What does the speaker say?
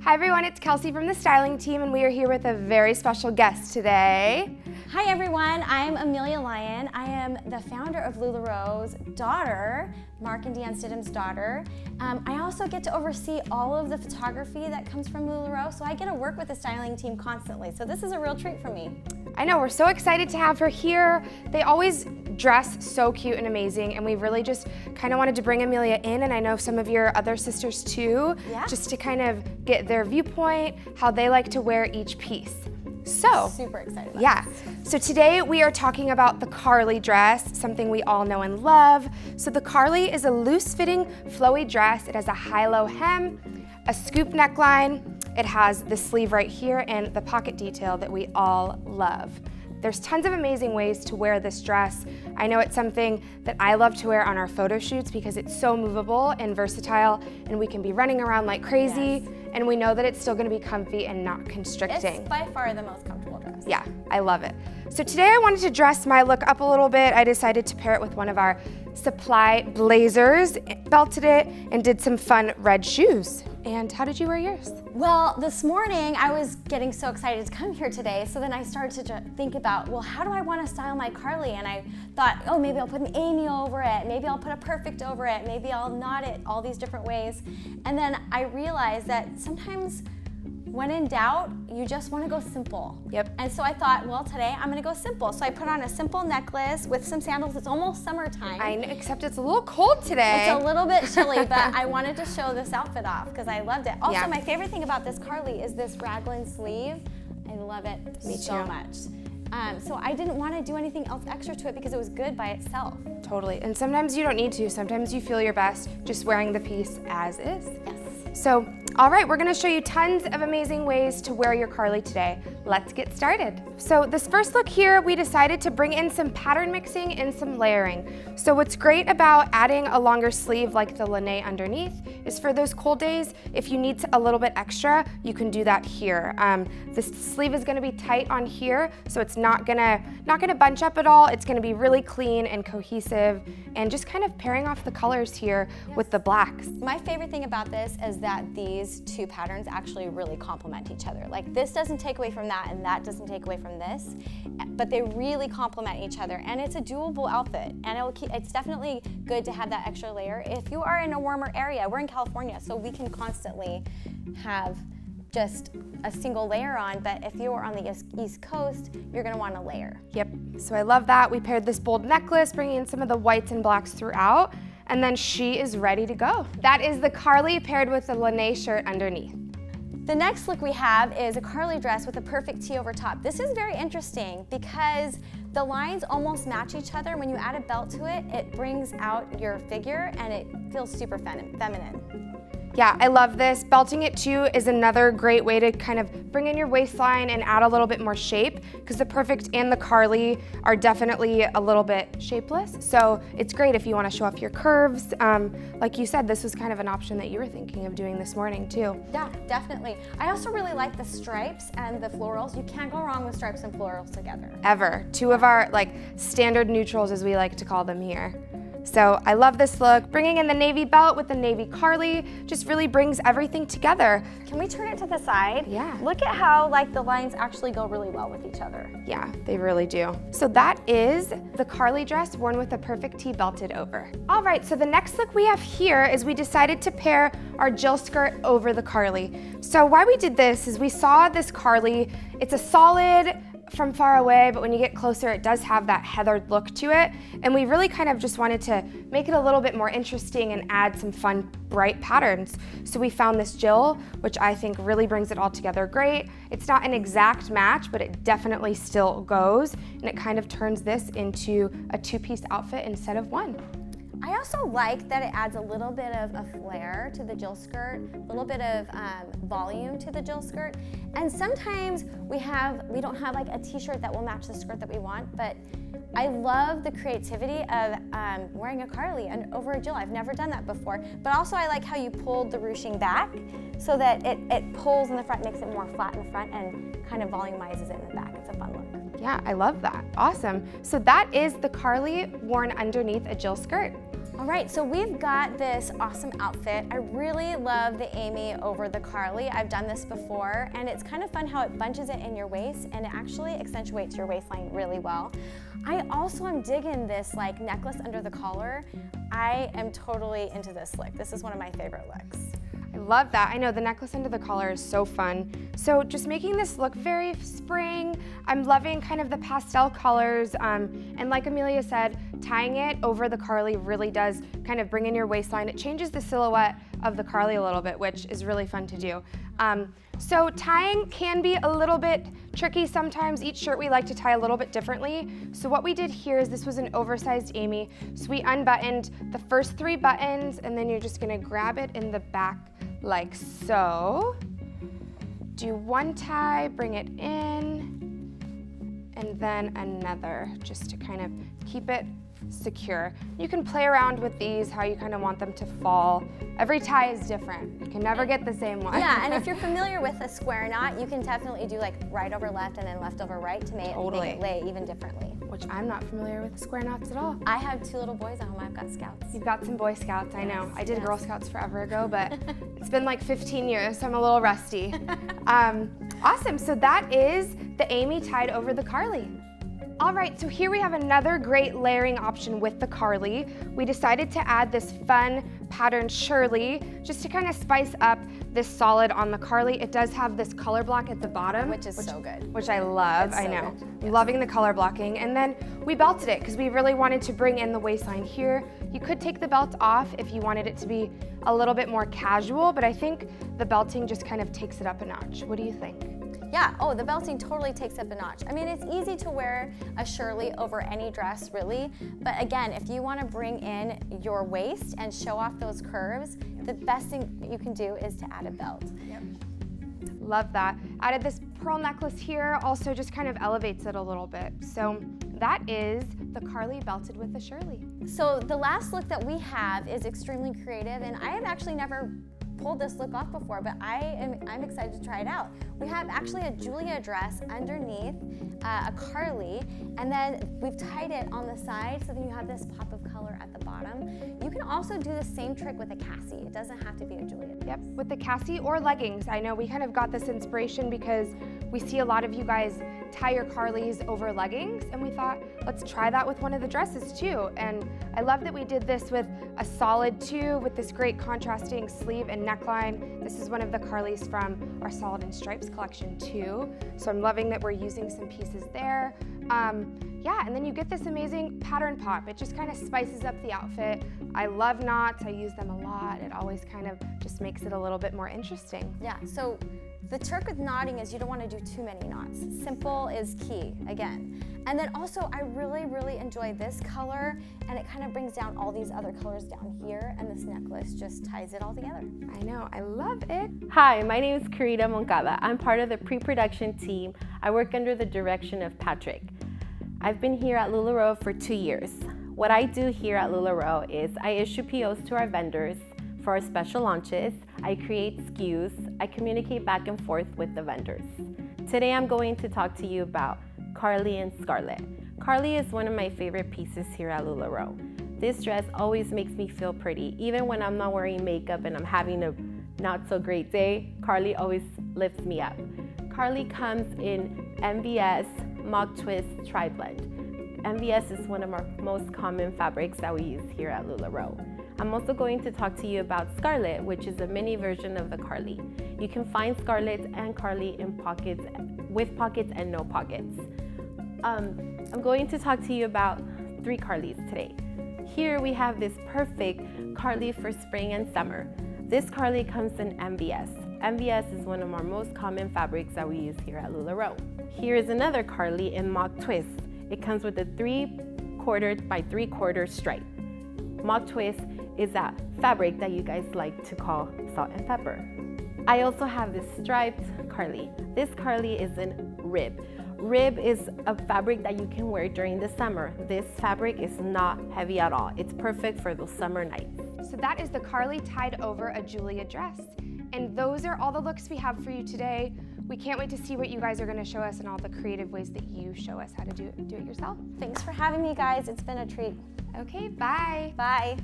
Hi everyone, it's Kelsey from the styling team and we are here with a very special guest today. Hi everyone, I'm Amelia Lyon. I am the founder of LuLaRoe's daughter, Mark and Deanne Stidham's daughter. I also get to oversee all of the photography that comes from LuLaRoe, so I get to work with the styling team constantly. So this is a real treat for me. I know, we're so excited to have her here. They always dress so cute and amazing, and we really just kind of wanted to bring Amelia in, and I know some of your other sisters too, just to kind of get their viewpoint, how they like to wear each piece. So, super excited about this. So today we are talking about the Carly dress, something we all know and love. So the Carly is a loose-fitting, flowy dress. It has a high-low hem, a scoop neckline. It has the sleeve right here and the pocket detail that we all love. There's tons of amazing ways to wear this dress. I know it's something that I love to wear on our photo shoots because it's so movable and versatile, and we can be running around like crazy, and we know that it's still gonna be comfy and not constricting. It's by far the most comfortable dress. Yeah, I love it. So today I wanted to dress my look up a little bit. I decided to pair it with one of our supply blazers, belted it, and did some fun red shoes. And how did you wear yours? Well, this morning I was getting so excited to come here today, so then I started to think about, well, how do I want to style my Carly? And I thought, oh, maybe I'll put an Amy over it, maybe I'll put a perfect over it, maybe I'll knot it all these different ways. And then I realized that sometimes when in doubt, you just want to go simple. Yep. And so I thought, well, today I'm going to go simple. So I put on a simple necklace with some sandals. It's almost summertime. I know, except it's a little cold today. It's a little bit chilly, but I wanted to show this outfit off because I loved it. Also, my favorite thing about this Carly is this raglan sleeve. I love it so much. So I didn't want to do anything else extra to it because it was good by itself. Totally. And sometimes you don't need to. Sometimes you feel your best just wearing the piece as is. Yes. So, all right, we're gonna show you tons of amazing ways to wear your Carly today. Let's get started. So this first look here, we decided to bring in some pattern mixing and some layering. So what's great about adding a longer sleeve like the lane underneath is for those cold days, if you need a little bit extra, you can do that here. This sleeve is gonna be tight on here, so it's not gonna bunch up at all. It's gonna be really clean and cohesive and just kind of pairing off the colors here with the blacks. My favorite thing about this is that these two patterns actually really complement each other. Like this doesn't take away from that and that doesn't take away from this, but they really complement each other, and it's a doable outfit, and it's definitely good to have that extra layer. If you are in a warmer area, we're in California, so we can constantly have just a single layer on, but if you are on the East Coast, you're gonna want to layer. Yep, so I love that. We paired this bold necklace, bringing in some of the whites and blacks throughout, and then she is ready to go. That is the Carly paired with the lane shirt underneath. The next look we have is a Carly dress with a perfect tee over top. This is very interesting because the lines almost match each other. When you add a belt to it, it brings out your figure and it feels super feminine. Yeah, I love this. Belting it too is another great way to kind of bring in your waistline and add a little bit more shape, because the perfect and the Carly are definitely a little bit shapeless. So it's great if you want to show off your curves. Like you said, this was kind of an option that you were thinking of doing this morning too. Yeah, definitely. I also really like the stripes and the florals. You can't go wrong with stripes and florals together. Ever. Two of our standard neutrals, as we like to call them here. So I love this look. Bringing in the navy belt with the navy Carly just really brings everything together. Can we turn it to the side? Yeah. Look at how the lines actually go really well with each other. Yeah, they really do. So that is the Carly dress worn with a perfect tee belted over. All right, so the next look we have here is we decided to pair our Jill skirt over the Carly. So why we did this is we saw this Carly, it's a solid from far away, but when you get closer, it does have that heathered look to it. And we really kind of just wanted to make it a little bit more interesting and add some fun, bright patterns. So we found this Jill, which I think really brings it all together great. It's not an exact match, but it definitely still goes. And it kind of turns this into a two-piece outfit instead of one. I also like that it adds a little bit of a flare to the Jill skirt, a little bit of volume to the Jill skirt. And sometimes we don't have a t-shirt that will match the skirt that we want, but I love the creativity of wearing a Carly over a Jill. I've never done that before. But also I like how you pulled the ruching back so that it pulls in the front, makes it more flat in the front, and kind of volumizes it in the back. It's a fun look. Yeah, I love that. Awesome. So that is the Carly worn underneath a Jill skirt. All right, so we've got this awesome outfit. I really love the Amy over the Carly. I've done this before, and it's kind of fun how it bunches it in your waist, and it actually accentuates your waistline really well. I also am digging this like necklace under the collar. I am totally into this look. This is one of my favorite looks. I love that. I know the necklace under the collar is so fun. So just making this look very spring. I'm loving kind of the pastel colors. And like Amelia said, tying it over the Carly really does kind of bring in your waistline. It changes the silhouette of the Carly a little bit, which is really fun to do. So tying can be a little bit tricky sometimes. Each shirt we like to tie a little bit differently. So what we did here is this was an oversized Amy. So we unbuttoned the first 3 buttons, and then you're just gonna grab it in the back like so. Do 1 tie, bring it in, and then another, just to kind of keep it secure. You can play around with these, how you kind of want them to fall. Every tie is different. You can never get the same one. Yeah, and if you're familiar with a square knot, you can definitely do like right over left and then left over right to make it lay even differently. Which I'm not familiar with the square knots at all. I have 2 little boys at home. I've got Scouts. You've got some Boy Scouts, I know. I did Girl Scouts forever ago, but it's been like 15 years, so I'm a little rusty. Awesome, so that is the Amy tied over the Carly. All right, so here we have another great layering option with the Carly. We decided to add this fun pattern Shirley, just to kind of spice up this solid on the Carly. It does have this color block at the bottom. Which is so good. Which I love, I know. Yes. Loving the color blocking. And then we belted it, because we really wanted to bring in the waistline here. You could take the belt off if you wanted it to be a little bit more casual, but I think the belting just kind of takes it up a notch. What do you think? Yeah, oh, the belting totally takes up a notch. I mean, it's easy to wear a Shirley over any dress, really. But again, if you want to bring in your waist and show off those curves, the best thing you can do is to add a belt. Yep. Love that. Added this pearl necklace here, also just kind of elevates it a little bit. So that is the Carly belted with the Shirley. So the last look that we have is extremely creative, and I have actually never pulled this look off before, but I'm excited to try it out. We have actually a Julia dress underneath a Carly, and then we've tied it on the side so then you have this pop of color at the bottom. You can also do the same trick with a Cassie. It doesn't have to be a Julia. Yep, with the Cassie or leggings. I know we kind of got this inspiration because we see a lot of you guys tie your Carlys over leggings, and we thought, let's try that with one of the dresses too. And I love that we did this with a solid too, with this great contrasting sleeve and neckline. This is one of the Carlys from our Solid and Stripes collection too. So I'm loving that we're using some pieces there. Yeah, and then you get this amazing pattern pop. It just kind of spices up the outfit. I love knots, I use them a lot. It always kind of just makes it a little bit more interesting. Yeah, so the trick with knotting is you don't want to do too many knots. Simple is key, again. And then also, I really, really enjoy this color, and it kind of brings down all these other colors down here, and this necklace just ties it all together. I know, I love it. Hi, my name is Carita Moncada. I'm part of the pre-production team. I work under the direction of Patrick. I've been here at LuLaRoe for 2 years. What I do here at LuLaRoe is I issue POs to our vendors for our special launches. I create SKUs. I communicate back and forth with the vendors. Today I'm going to talk to you about Carly and Scarlett. Carly is one of my favorite pieces here at LuLaRoe. This dress always makes me feel pretty. Even when I'm not wearing makeup and I'm having a not so great day, Carly always lifts me up. Carly comes in MVS Mock Twist Tri-Blend. MVS is one of our most common fabrics that we use here at LuLaRoe. I'm also going to talk to you about Scarlett, which is a mini version of the Carly. You can find Scarlett and Carly in pockets, with pockets and no pockets. I'm going to talk to you about 3 Carlys today. Here we have this perfect Carly for spring and summer. This Carly comes in MVS. MVS is one of our most common fabrics that we use here at LuLaRoe. Here is another Carly in Mock Twist. It comes with a 3/4 by 3/4 stripe. Mock Twist is that fabric that you guys like to call salt and pepper. I also have this striped Carly. This Carly is in rib. Rib is a fabric that you can wear during the summer. This fabric is not heavy at all. It's perfect for those summer nights. So that is the Carly tied over a Julia dress. And those are all the looks we have for you today. We can't wait to see what you guys are going to show us and all the creative ways that you show us how to do it yourself. Thanks for having me, guys. It's been a treat. Okay, bye. Bye.